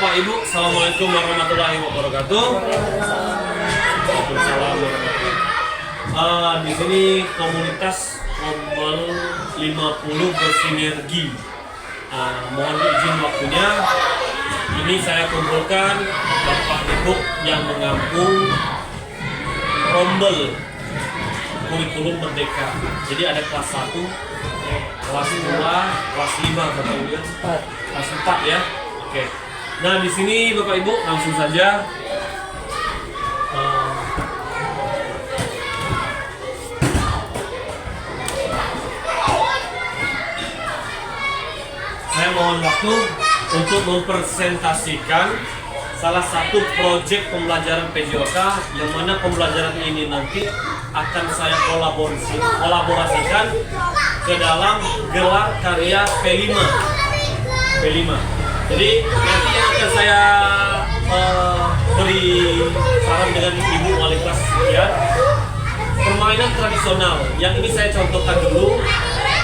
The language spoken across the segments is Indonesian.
Bapak Ibu, Assalamualaikum warahmatullahi wabarakatuh. Waalaikumsalam warahmatullahi. Di sini komunitas Rombel 50 bersinergi. Mohon izin waktunya. Ini saya kumpulkan Bapak Ibu yang mengampung Rombel kurikulum merdeka. Jadi ada kelas 1, kelas 2, kelas 5 Bapak Ibu ya. Kelas 4 ya. Oke. Nah, di sini Bapak Ibu langsung saja saya mohon waktu untuk mempresentasikan salah satu proyek pembelajaran PJOK yang mana pembelajaran ini nanti akan saya kolaborasikan ke dalam gelar karya P5. Jadi nanti yang akan saya beri saran dengan Ibu Wali kelas ya, permainan tradisional. Yang ini saya contohkan dulu,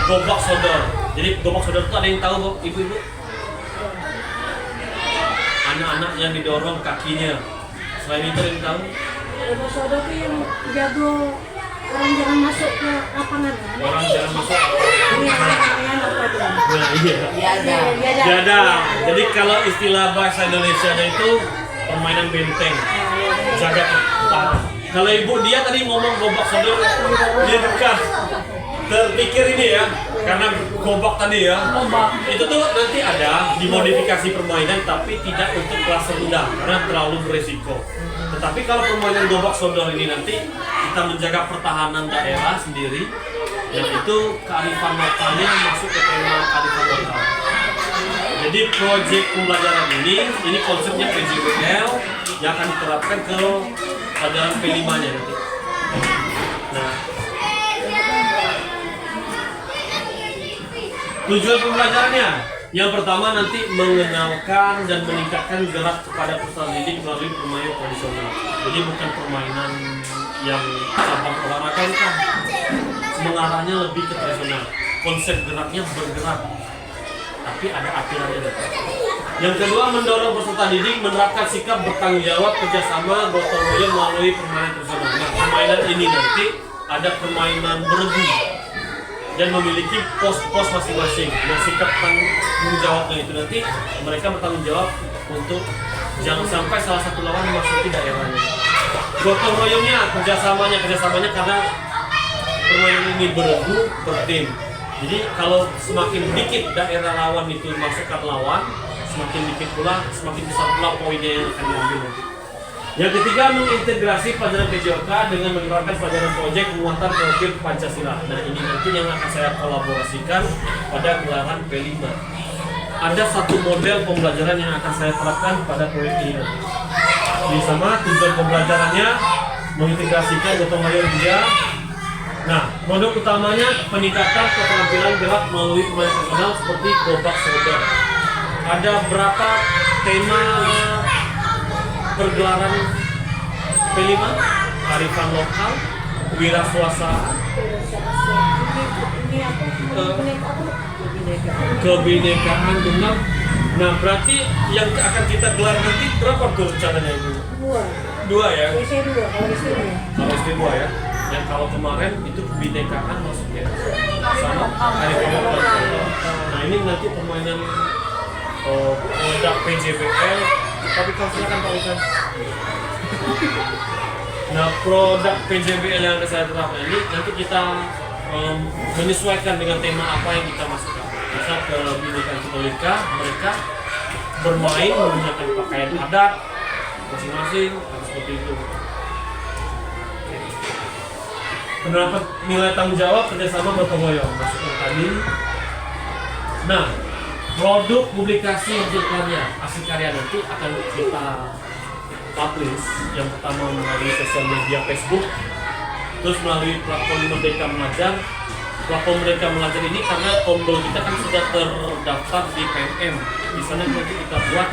gobak sodor. Jadi gobak sodor itu ada yang tahu Ibu-ibu? Anak-anak yang didorong kakinya. Selain itu ada yang tahu? Gobak sodor itu yang jago orang jangan masuk ke lapangan kan? Orang jangan masuk. Nah, iya. Biada. Jadi kalau istilah bahasa Indonesianya itu permainan benteng, jaga pertahanan. Kalau Ibu dia tadi ngomong gobak sodor, dia dekat terpikir ini ya, karena gobak tadi ya. Itu tuh nanti ada dimodifikasi permainan, tapi tidak untuk kelas rendah karena terlalu beresiko. Tetapi kalau permainan gobak sodor ini nanti kita menjaga pertahanan daerah sendiri, dan itu kearifan lokalnya masuk ke tema kearifan lokal. Jadi proyek pembelajaran ini konsepnya PJBL yang akan diterapkan ke pelajaran P5-nya nanti. Nah, tujuan pembelajarannya yang pertama nanti mengenalkan dan meningkatkan gerak kepada peserta didik melalui permainan tradisional. Jadi bukan permainan yang cabang olahraga kan, mengarahnya lebih ke tradisional. Konsep geraknya bergerak, tapi ada aturannya. Yang kedua, mendorong peserta didik menerapkan sikap bertanggung jawab, kerjasama, gotong royong melalui permainan tradisional. Nah, permainan ini nanti ada permainan beregu dan memiliki pos-pos masing-masing. Nah, sikap tanggung jawabnya itu nanti mereka bertanggung jawab untuk jangan sampai salah satu lawan memasuki daerahnya. Gotong royongnya, kerjasamanya karena permainan ini beregu, bertim. Jadi kalau semakin dikit daerah lawan itu masukkan lawan, semakin dikit pula, semakin besar pula poinnya yang akan diambil nanti. Yang ketiga, mengintegrasi pelajaran PJOK dengan menerapkan pelajaran proyek penguatan profil Pancasila. Nah, ini nanti yang akan saya kolaborasikan pada gelaran P5. Ada satu model pembelajaran yang akan saya terapkan pada proyek ini nanti. Ini sama tujuan pembelajarannya mengintegrasikan gotong royong dia. Nah, produk utamanya peningkatan keterampilan gerak melalui permainan tradisional seperti gobak sodor. Ada berapa tema pergelaran P5? Kearifan lokal, wira swasta, kebinekaan tunggal. Nah, berarti yang akan kita gelar nanti berapa tuh rencananya Ibu? Dua ya? Kalau istri dua ya? Yang kalau kemarin itu kebinekaan maksudnya sama kearifan lokal. Nah, ini nanti permainan produk PJBL. Tapi kalau silakan Pak Ikan. Nah, produk PJBL yang saya terapkan ini nanti kita menyesuaikan dengan tema apa yang kita masukkan. Misal ke Bhinneka Tunggal Ika, mereka bermain menggunakan pakaian adat masing-masing, seperti itu. Penerapan nilai tanggung jawab kerjasama gotong royong masukkan tadi. Nah, produk publikasi hasil karya nanti akan kita publish. Yang pertama melalui sosial media Facebook, terus melalui platform Merdeka Mengajar. Platform Merdeka Mengajar ini karena Rombel kita kan sudah terdaftar di PNM. Di sana nanti kita buat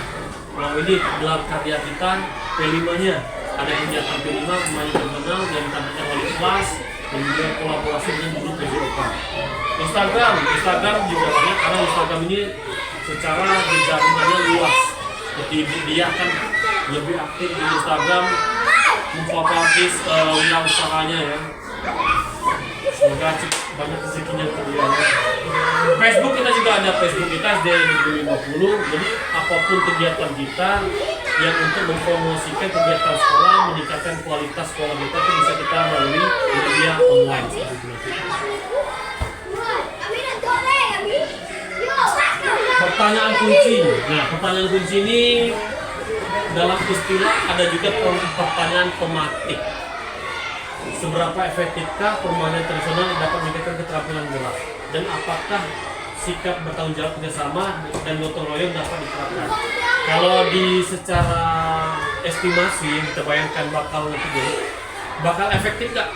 ini gelar karya kita P5-nya. Ada kegiatan P5 pemain terkenal yang tandanya wali kelas dan juga kolaborasi dengan guru PJOK. Instagram juga banyak karena Instagram ini secara jaringannya luas. seperti dia akan lebih aktif di Instagram, mempublish usahanya ya. Semoga banyak rezekinya untuk dia. Facebook kita juga ada, Facebook kita SD50. Jadi apapun kegiatan kita yang untuk mempromosikan kegiatan sekolah, meningkatkan kualitas sekolah kita itu bisa kita melalui media online seperti itu. Pertanyaan kunci. Nah, pertanyaan kunci ini dalam istilah ada juga pertanyaan tematik. Seberapa efektifkah permainan tradisional dapat meningkatkan keterampilan gerak? Dan apakah sikap bertanggung jawab kerjasama dan gotong royong dapat diterapkan? Kalau di secara estimasi yang kita bayangkan bakal efektif nggak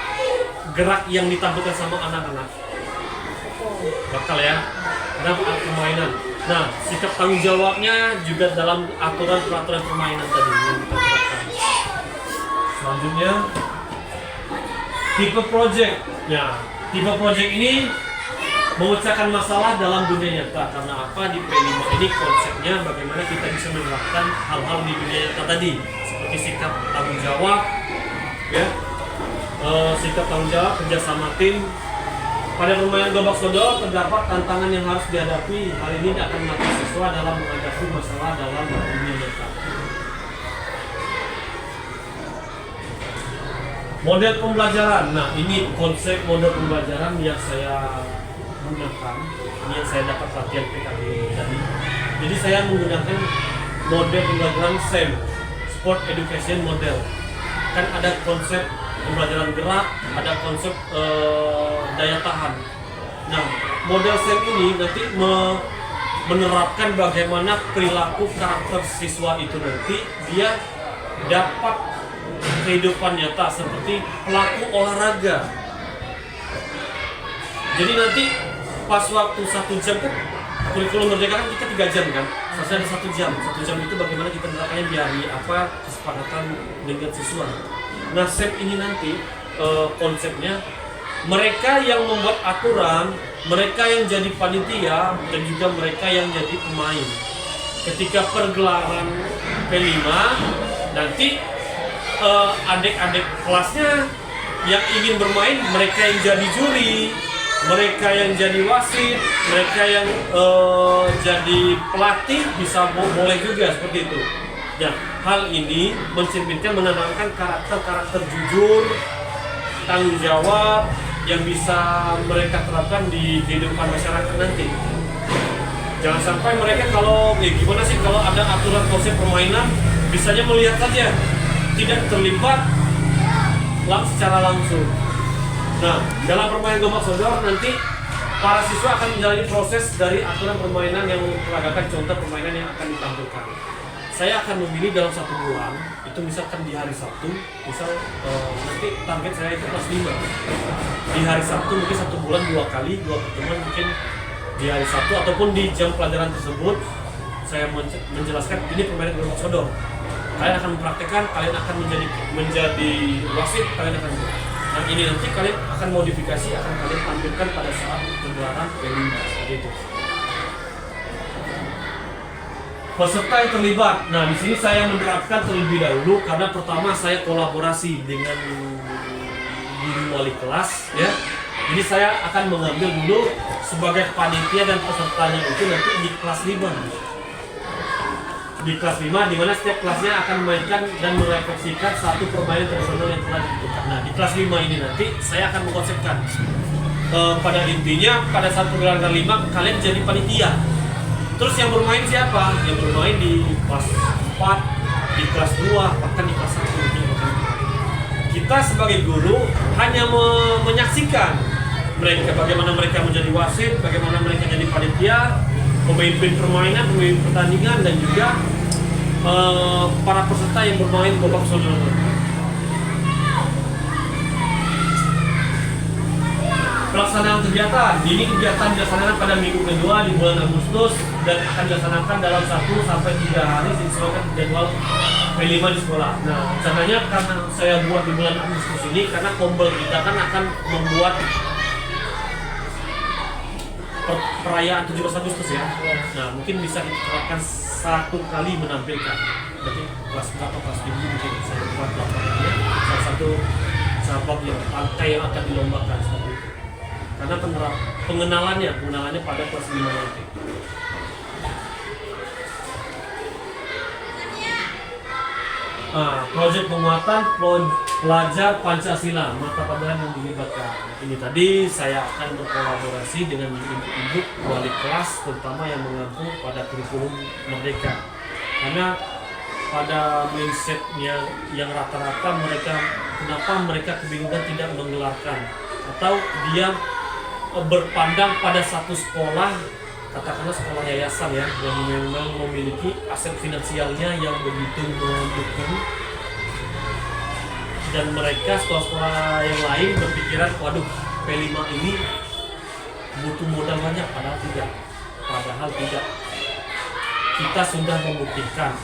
gerak yang ditampilkan sama anak-anak? Bakal ya, karena permainan. Nah, sikap tanggung jawabnya juga dalam aturan-peraturan permainan tadi yang kita terapkan. Selanjutnya, tipe project. Ya, tipe project ini memecahkan masalah dalam dunia nyata. Karena apa? Di P5 ini konsepnya bagaimana kita bisa menerapkan hal-hal di dunia nyata tadi, seperti sikap tanggung jawab, ya, sikap tanggung jawab, kerjasama tim. Pada permainan gobak sodor terdapat tantangan yang harus dihadapi. Hal ini akan melatih siswa dalam menghadapi masalah dalam dunia nyata. Model pembelajaran. Nah, ini konsep model pembelajaran yang saya gunakan. Ini yang saya dapat pelatihan PKB tadi. Jadi saya menggunakan model pembelajaran SEM, Sport Education Model. Kan ada konsep pembelajaran gerak, ada konsep daya tahan. Nah, model SEM ini nanti menerapkan bagaimana perilaku karakter siswa itu nanti dia dapat kehidupan nyata seperti pelaku olahraga. Jadi nanti pas waktu 1 jam kan kurikulum merdeka kan kita 3 jam kan, selesai ada 1 jam. 1 jam itu bagaimana kita menerapkannya di hari apa kesepakatan dengan siswa. Nah, SEM ini nanti konsepnya mereka yang membuat aturan, mereka yang jadi panitia, dan juga mereka yang jadi pemain. Ketika pergelaran P5 nanti adik-adik kelasnya yang ingin bermain, mereka yang jadi juri, mereka yang jadi wasit, mereka yang jadi pelatih bisa boleh juga seperti itu. Nah, hal ini mencerminkan menanamkan karakter-karakter jujur, tanggung jawab yang bisa mereka terapkan di kehidupan masyarakat nanti. Jangan sampai mereka kalau gimana sih kalau ada aturan konsep permainan bisanya melihat saja, tidak terlibat secara langsung. Nah, dalam permainan gobak sodor nanti para siswa akan menjalani proses dari aturan permainan yang memperagakan contoh permainan yang akan ditampilkan. Saya akan memilih dalam 1 bulan, itu misalkan di hari Sabtu, misal nanti target saya itu kelas 5. Di hari Sabtu mungkin 1 bulan 2 kali, 2 pertemuan mungkin di hari Sabtu ataupun di jam pelajaran tersebut saya menjelaskan ini permainan gobak sodor. Kalian akan mempraktekkan, kalian akan menjadi wasit, kalian akan. Nah, ini nanti kalian akan modifikasi, akan kalian tampilkan pada saat pegelaran P5 seperti itu. Peserta yang terlibat. Nah, di sini saya menerapkan terlebih dahulu karena pertama saya kolaborasi dengan guru wali kelas, ya. Jadi saya akan mengambil dulu sebagai panitia dan pesertanya itu nanti di kelas 5. Di kelas 5 di mana setiap kelasnya akan memainkan dan merefleksikan satu permainan tradisional yang telah ditentukan. Nah, di kelas 5 ini nanti saya akan mengkonsepkan pada intinya pada saat pegelaran 5 kalian jadi panitia. Terus yang bermain siapa? Yang bermain di kelas 4, di kelas 2, bahkan di kelas 1. Kita sebagai guru hanya menyaksikan mereka bagaimana mereka menjadi wasit, bagaimana mereka jadi panitia, pemimpin permainan, pemimpin pertandingan, dan juga para peserta yang bermain gobak sodor. Pelaksanaan kegiatan, ini kegiatan dilaksanakan pada minggu kedua di bulan Agustus dan akan dilaksanakan dalam 1 sampai 3 hari sesuai jadwal P5 di sekolah. Nah, rencananya karena saya buat di bulan Agustus ini karena Kombel kita kan akan membuat perayaan 17 Agustus ya. Nah, mungkin bisa kita terapkan satu kali menampilkan. Berarti kelas berapa, kelas tinggi mungkin saya buat lapangannya salah satu cabang yang angka yang akan dilombakan seperti itu. Karena pengenalannya pada kelas 5 nanti. Proyek penguatan pelajar Pancasila, mata pelajaran yang dilibatkan. Ini tadi saya akan berkolaborasi dengan ibu-ibu wali kelas, terutama yang mengaku pada kurikulum Merdeka. Karena pada mindsetnya yang rata-rata kenapa mereka kebingungan tidak menggelarkan, atau dia berpandang pada satu sekolah, katakanlah sekolah yayasan ya, yang memang memiliki aset finansialnya yang begitu mendukung, dan mereka sekolah-sekolah yang lain berpikiran, waduh P5 ini butuh modal banyak, padahal tidak. Kita sudah membuktikan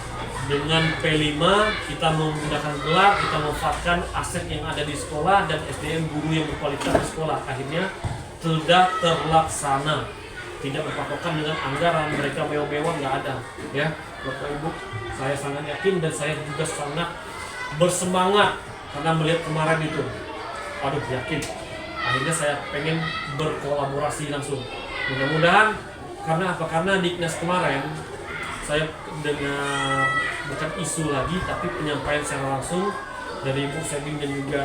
dengan P5 kita menggunakan gelar, kita memanfaatkan aset yang ada di sekolah dan SDM guru yang berkualitas di sekolah, akhirnya sudah terlaksana. Tidak berpatokan dengan anggaran, mereka mewah-mewah nggak ada ya. Bapak Ibu, saya sangat yakin dan saya juga sangat bersemangat karena melihat kemarin itu, yakin. Akhirnya saya pengen berkolaborasi langsung. Mudah-mudahan, karena Diknas kemarin saya dengar bukan isu lagi tapi penyampaian secara langsung dari Ibu Sebin dan juga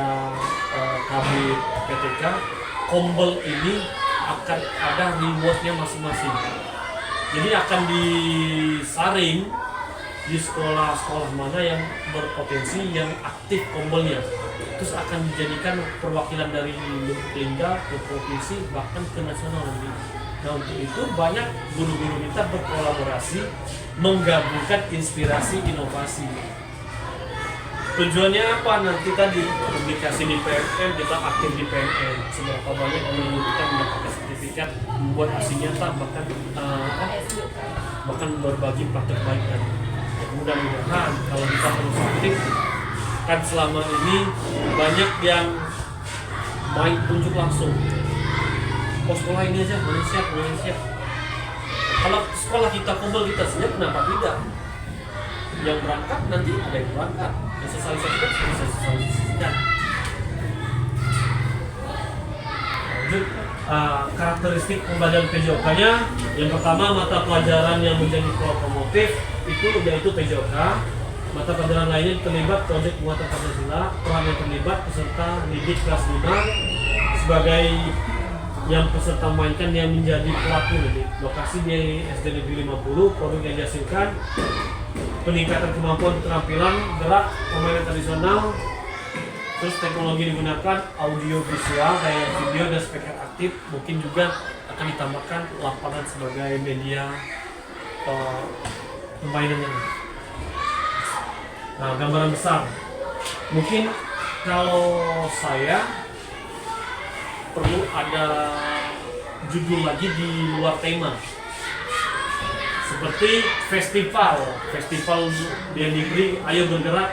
Kabid PTK, Kombel ini akan ada rewardnya masing-masing. Jadi akan disaring di sekolah-sekolah mana yang berpotensi, yang aktif Kombelnya, terus akan dijadikan perwakilan dari Lingga ke provinsi bahkan ke nasional nanti. Nah untuk itu banyak guru-guru kita berkolaborasi menggabungkan inspirasi inovasi. Tujuannya apa? Nanti tadi publikasi di PNN, kita aktif di PNN. Seberapa banyak guru kita mendapatkan sertifikat, membuat aksi nyata, bahkan berbagi praktek baik. Dan mudah-mudahan kalau kita terus aktif, kan selama ini banyak yang main tunjuk langsung. Sekolah ini aja, Malaysia. Kalau sekolah kita Kombel kita siap, kenapa tidak? Yang berangkat nanti ada yang berangkat, yang sosialisasikan bisa sosialisasikan. Lanjut, karakteristik pembelajaran PJOK-nya, yang pertama mata pelajaran yang menjadi promotif itu yaitu PJOK. Mata pelajaran lainnya terlibat proyek penguatan Pancasila, peran yang terlibat peserta didik kelas 5 sebagai yang peserta mainkan yang menjadi pelaku. Lokasi di SD Negeri 50, produk yang dihasilkan peningkatan kemampuan keterampilan gerak permainan tradisional, terus teknologi digunakan audio visual kayak video dan speaker aktif, mungkin juga akan ditambahkan lapangan sebagai media permainannya. Nah, gambaran besar mungkin kalau saya perlu ada judul lagi di luar tema, seperti festival di negeri, ayo bergerak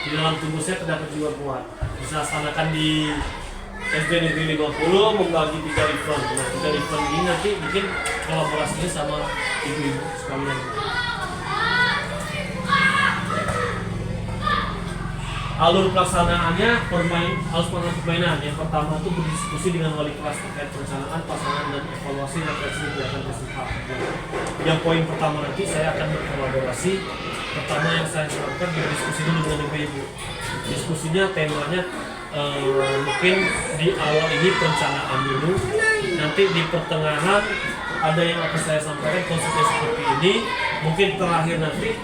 di dalam tubuh saya terdapat jiwa kuat. Bisa laksanakan di SD Negeri 50 membagi 3 event. Nah, 3 event ini nanti bikin kolaborasinya sama ibu-ibu sekalian. Alur pelaksanaannya permainan. Yang pertama itu berdiskusi dengan wali kelas terkait perencanaan, pasangan dan evaluasi refleksi kegiatan festival. Yang poin pertama nanti saya akan berkolaborasi. Pertama yang saya sarankan berdiskusi dulu dengan ibu-ibu. Diskusinya temanya mungkin di awal ini perencanaan dulu. Nanti di pertengahan ada yang akan saya sampaikan konsepnya seperti ini. Mungkin terakhir nanti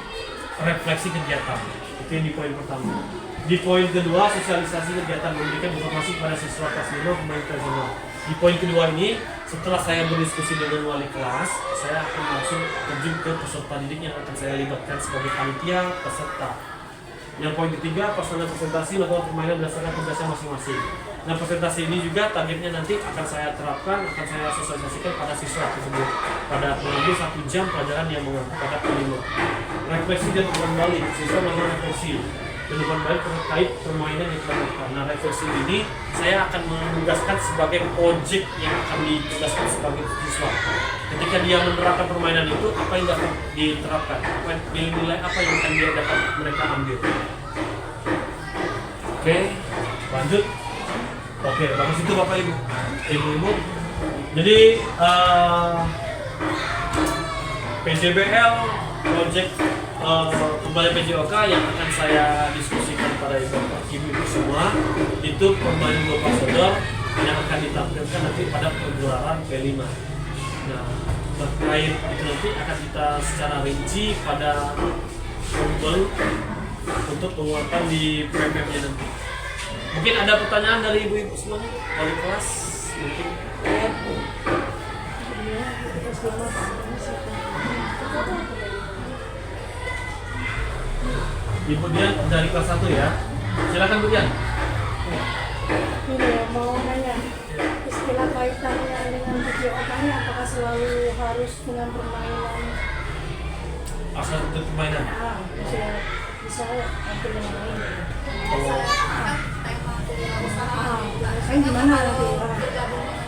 refleksi kegiatan. Itu yang di poin pertama. Di poin kedua, sosialisasi kegiatan memberikan informasi kepada siswa kelas 5 pemain tradisional. Di poin kedua ini, setelah saya berdiskusi dengan wali kelas, saya akan langsung terjun ke peserta didik yang akan saya libatkan sebagai panitia peserta. Yang poin ketiga, pelaksanaan presentasi melakukan permainan berdasarkan tugasnya masing-masing. Nah, presentasi ini juga targetnya nanti akan saya terapkan, akan saya sosialisasikan pada siswa tersebut pada mengambil 1 jam pelajaran yang mengaku pada P5. Refleksi dan kembali, siswa melakukan refleksi. dan hubungan baik terkait permainan yang telah dilakukan. Nah, refleksi ini saya akan menugaskan sebagai project yang akan ditugaskan sebagai siswa. Ketika dia menerapkan permainan itu, apa yang dapat diterapkan, nilai apa yang akan dia dapat mereka ambil. Oke, lanjut. Oke, bagus itu Bapak Ibu, Ibu-ibu. Jadi PJBL project kembali PJOK yang akan saya diskusikan pada ibu-ibu semua itu permainan Go Pasodor yang akan ditampilkan nanti pada pegelaran P5. Nah, terkait itu nanti akan kita secara rinci pada momen untuk penguatan di PMM-nya nanti. Mungkin ada pertanyaan dari ibu-ibu semuanya, wali kelas mungkin. Ibu Dian dari kelas 1 ya. Silakan Bu Dian. Ini mau nanya, istilah kaitannya dengan video ini apakah selalu harus dengan permainan? Asal untuk permainan. Bisa nanti dengan ini. Oh. Saya gimana nanti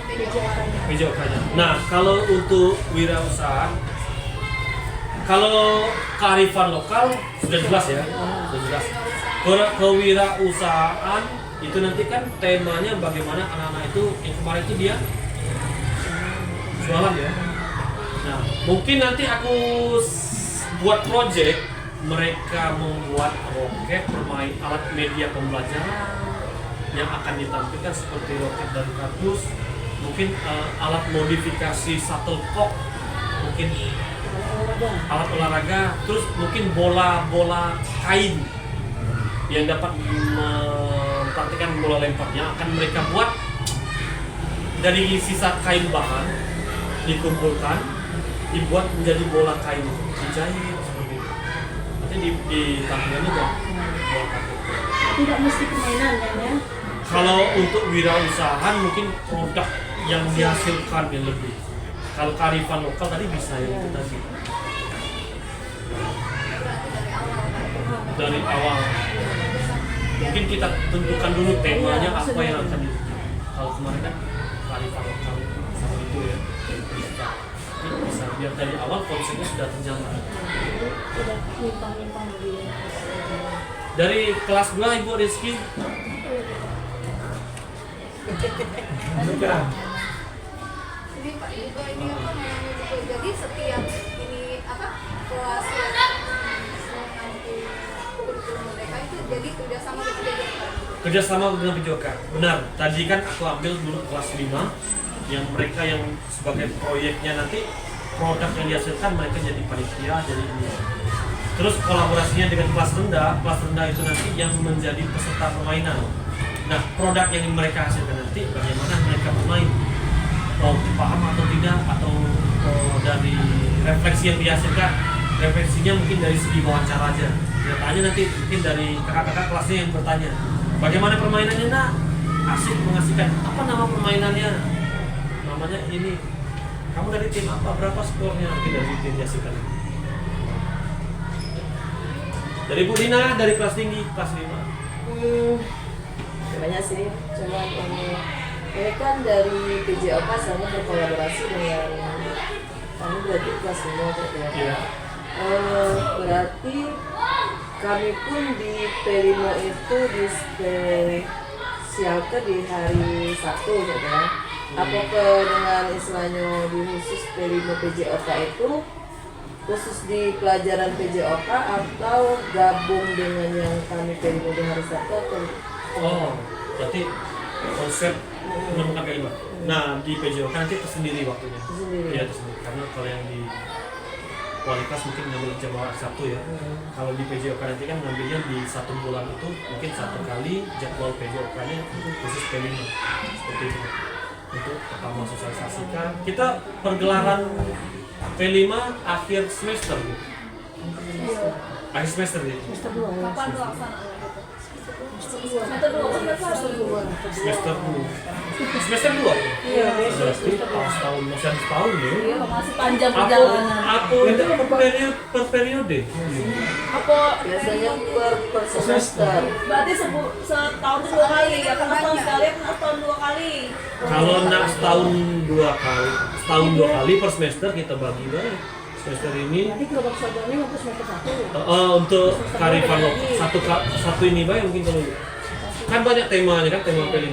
PJOK-nya? PJOK-nya. Nah, kalau untuk wirausaha, kalau kearifan lokal sudah jelas ya, sudah jelas. Kewirausahaan itu nanti kan temanya bagaimana anak-anak itu yang kemarin itu dia jualan ya. Nah, mungkin nanti aku buat project mereka membuat roket bermain alat media pembelajaran yang akan ditampilkan seperti roket dari kardus, mungkin alat modifikasi shuttlecock, mungkin alat olahraga, terus mungkin bola kain yang dapat mempraktikkan bola lemparnya akan mereka buat dari sisa kain bahan dikumpulkan, dibuat menjadi bola kain, dijahit seperti itu. Nanti ditampilkan juga bola kain. Tidak mesti permainan ya? Kalau untuk wirausahaan mungkin produk yang dihasilkan yang lebih. Kalau kearifan lokal tadi bisa yang itu tadi. Dari awal mungkin kita tentukan dulu temanya apa yang akan di. Kalau kemarin kan kearifan lokal sama itu ya. Bisa biar dari awal konsepnya sudah terjalan. Sudah nyimpang-nyimpang dulu. Dari kelas 2 Ibu Rizky. Ini Pak juga ini apa namanya juga. Jadi setiap ini apa kelas yang nanti kurikulum mereka itu jadi kerjasama dengan PJOK. Kerjasama dengan PJOK. Benar. Tadi kan aku ambil dulu kelas 5 yang mereka yang sebagai proyeknya nanti produk yang dihasilkan mereka jadi panitia jadi ini. Terus kolaborasinya dengan kelas rendah itu nanti yang menjadi peserta permainan. Nah, produk yang mereka hasilkan nanti bagaimana mereka bermain, mau paham atau tidak, atau dari refleksi yang dihasilkan, refleksinya mungkin dari segi wawancara aja. Dia tanya nanti mungkin dari kakak-kakak kelasnya yang bertanya, bagaimana permainannya nak? Asik mengasihkan. Apa nama permainannya? Namanya ini. Kamu dari tim apa? Berapa skornya? Mungkin dari tim dihasilkan. Dari Bu Dina dari kelas tinggi, kelas 5. Banyak sih, cuma ini kan dari PJOK sama berkolaborasi dengan kami berarti kelas 5 ya. Iya. Berarti kami pun di P5 itu dispesialkan di hari Sabtu ya. Apakah dengan istilahnya di khusus P5 PJOK itu khusus di pelajaran PJOK atau gabung dengan yang kami P5 di hari Sabtu atau? Oh, berarti konsep menemukan P5. Nah, di PJOK nanti tersendiri waktunya. Tersendiri. Iya, tersendiri. Karena kalau yang di kualitas mungkin ngambil jam Sabtu ya. Kalau di PJOK nanti kan ngambilnya di 1 bulan itu mungkin 1 kali jadwal PJOK-nya khusus P5. Seperti itu. Untuk pertama sosialisasikan. Kita pergelaran P5 akhir semester gitu. Akhir semester gitu. Semester 2 ya. Kapan pelaksanaannya gitu? Semester 2 semester 2. Semester 2. Semester 2? Iya, Berarti tahun masih ada setahun ya. Iya, masih panjang Aku itu per periode. Apa Biasanya per semester. berarti setahun 2 kali ya, karena setahun sekali, karena setahun 2 kali. Kalau nak setahun 2 kali per semester kita bagi baik. Semester ini Nanti gerobak sablonnya waktu semester 1. untuk karifan satu ini baik mungkin kalau kan banyak temanya kan tema P5.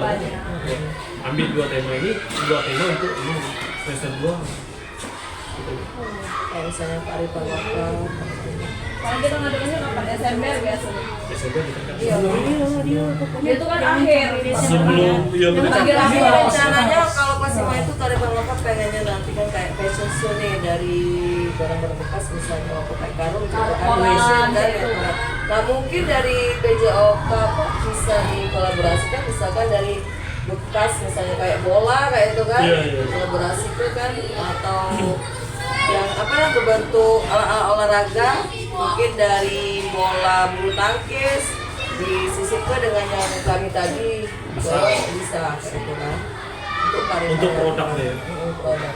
Ambil 2 tema ini, 2 tema untuk ini semester 2. Kayak misalnya kearifan lokal. Kalau kita ngadakannya kapan? Desember biasanya. Desember kita kan. Iya, Dia pokoknya itu kan akhir. Sebelum ya yang benar. Tapi akhir-akhir. rencananya kalau pas SMA itu kearifan lokal pengennya nanti kan kayak fashion show nih dari barang-barang bekas misalnya waktu kayak karung gitu kan Karung, fashion kan gitu. ya. Nah mungkin dari PJOK apa bisa dikolaborasikan misalkan dari bekas misalnya kayak bola kayak itu kan Iya, iya. kolaborasi itu kan atau yang apa yang berbentuk olahraga mungkin dari bola bulu tangkis disisipkan dengan yang kami tadi Bisa. bisa kayak itu kan untuk kearifan Untuk lokal. produk ya. Untuk produk.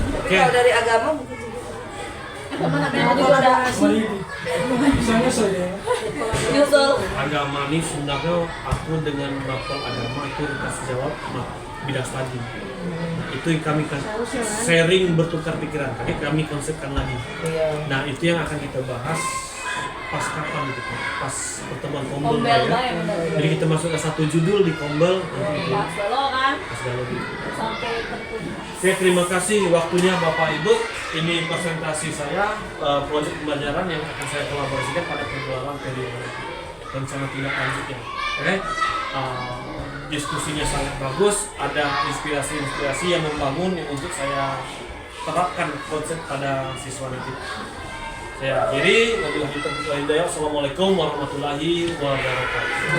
Tapi Oke. kalau dari agama mungkin juga. Mana juga ada nyusul. Agama ini sebenarnya aku dengan mapel agama itu dikasih jawab bidang studi. Nah, itu yang kami kan sharing bertukar pikiran. Kami konsepkan lagi. Iya. Nah itu yang akan kita bahas pas kapan gitu, pas pertemuan kombel Kombel lah ya. bae bener. Jadi kita masuk ke satu judul di kombel nanti itu Pas dulu kan pas galau gitu. sampai tertutup. Oke, terima kasih waktunya Bapak Ibu. Ini presentasi saya proyek pembelajaran yang akan saya kolaborasikan pada pembelajaran periode rencana tindak lanjutnya. Oke, diskusinya sangat bagus. Ada inspirasi-inspirasi yang membangun yang untuk saya terapkan konsep pada siswa nanti. Saya akhiri. Wabillahi taufiq wal hidayah. Assalamualaikum warahmatullahi wabarakatuh.